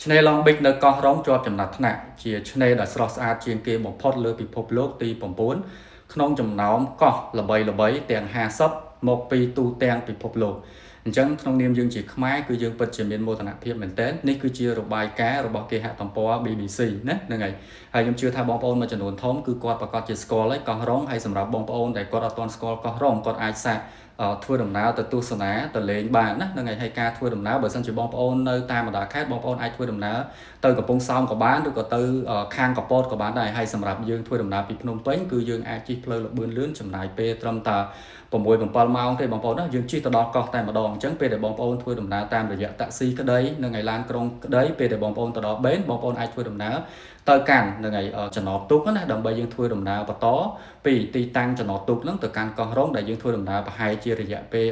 ឆ្នេរ Long Beach នៅកោះរ៉ុងជាប់ចំណាត់ថ្នាក់ជាឆ្នេរដែលស្រស់ស្អាតជាងគេបំផុតលើពិភពលោកទី9ក្នុងចំណោមកោះល្បីៗទាំង50មកពីទូទាំងពិភពលោកអញ្ចឹងក្នុងនាមយើងជាខ្មែរគឺយើងពិតជាមានមោទនភាពមែនទែននេះគឺជារបាយការណ៍របស់គេហទំព័រ BBC ណាហ្នឹងហើយហើយខ្ញុំជឿថាបងប្អូនមួយចំនួនធំគឺគាត់ប្រកាសជាស្គាល់ហើយកោះរ៉ុងហើយសម្រាប់បងប្អូនដែលគាត់អត់ទាន់ស្គាល់កោះរ៉ុងគាត់អាចសាកធ្វើដំណើរទៅទស្សនាទៅលេងបានណាហ្នឹងហើយការធ្វើដំណើរបើសិនជាបងប្អូននៅតាមបណ្ដាខេត្តបងប្អូនអាចធ្វើដំណើរទៅកំពង់សោមក៏បានឬក៏ទៅខាងកពតក៏បានដែរហើយសម្រាប់យើងធ្វើដំណើរពីភ្នំពេញគឺយើងអាចជិះផ្លូវលបឿនលឿនចំណាយពេលត្រឹមតែ6-7ម៉ោងទេបងប្អូនណាយើងជិះទៅដល់កោះតែម្ដងអញ្ចឹងពេលដែលបងប្អូនធ្វើដំណើរតាមរយៈតាក់ស៊ីក្តីនិងឯឡានក្រុងក្តីពេលដែលបងប្អូនទៅដល់បេនបងប្អូនអាចធ្វើដំណើរទៅកាន់នឹងឯចំណតទូកណាដើម្បីយើងធ្វើដំណើរបន្តពីទីតាំងចំណតទូកហ្នឹងទៅកាន់កោះរ៉ុងដែលយើងធ្វើដំណើរប្រហែលជារយៈពេល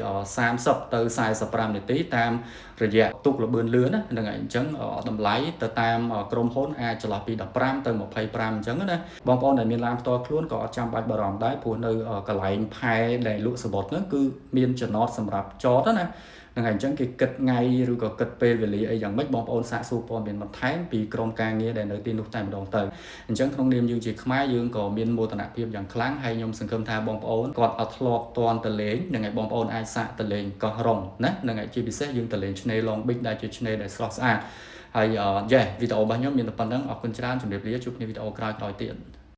30ទៅ45នាទីតាមរយៈទូកលបឿនលឿនណាហ្នឹងឯងអញ្ចឹងតម្លៃទៅតាមក្រុមហ៊ុនអាចចន្លោះពី15ទៅ25អញ្ចឹងណាបងប្អូនដែលមានឡានផ្ទាល់ខ្លួនក៏អត់ចាំបាច់បារម្ភដែរព្រោះនៅកន្លែងផែដែលលក់សបុតហ្នឹងគឺមានចំណតសម្រាប់ចតណាហ្នឹងហើយអញ្ចឹងគេគិតថ្ងៃឬក៏គិតពេលវេលាអីយ៉ាងម៉េចបងប្អូនសាកសួរព័ត៌មានបន្ថែមពីក្រុមការងារដែលនៅទីនោះតែម្ដងទៅអញ្ចឹងក្នុងនាមយើងជាខ្មែរយើងក៏មានមោទនភាពយ៉ាងខ្លាំងហើយខ្ញុំសង្ឃឹមថាបងប្អូនគាត់អត់ធ្លាប់តន់ទៅលេងហ្នឹងហើយបងប្អូនអាចសាកទៅលេងកោះរ៉ុងណាហ្នឹងហើយជាពិសេសយើងទៅលេងឆ្នេរ Long Beach ដែលជាឆ្នេរដែលស្រស់ស្អាតហើយវីដេអូរបស់ខ្ញុំមានតែប៉ុណ្្នឹងអរគុណច្រើនជម្រាបលាជួបគ្នាវីដេអូក្រោយៗទៀត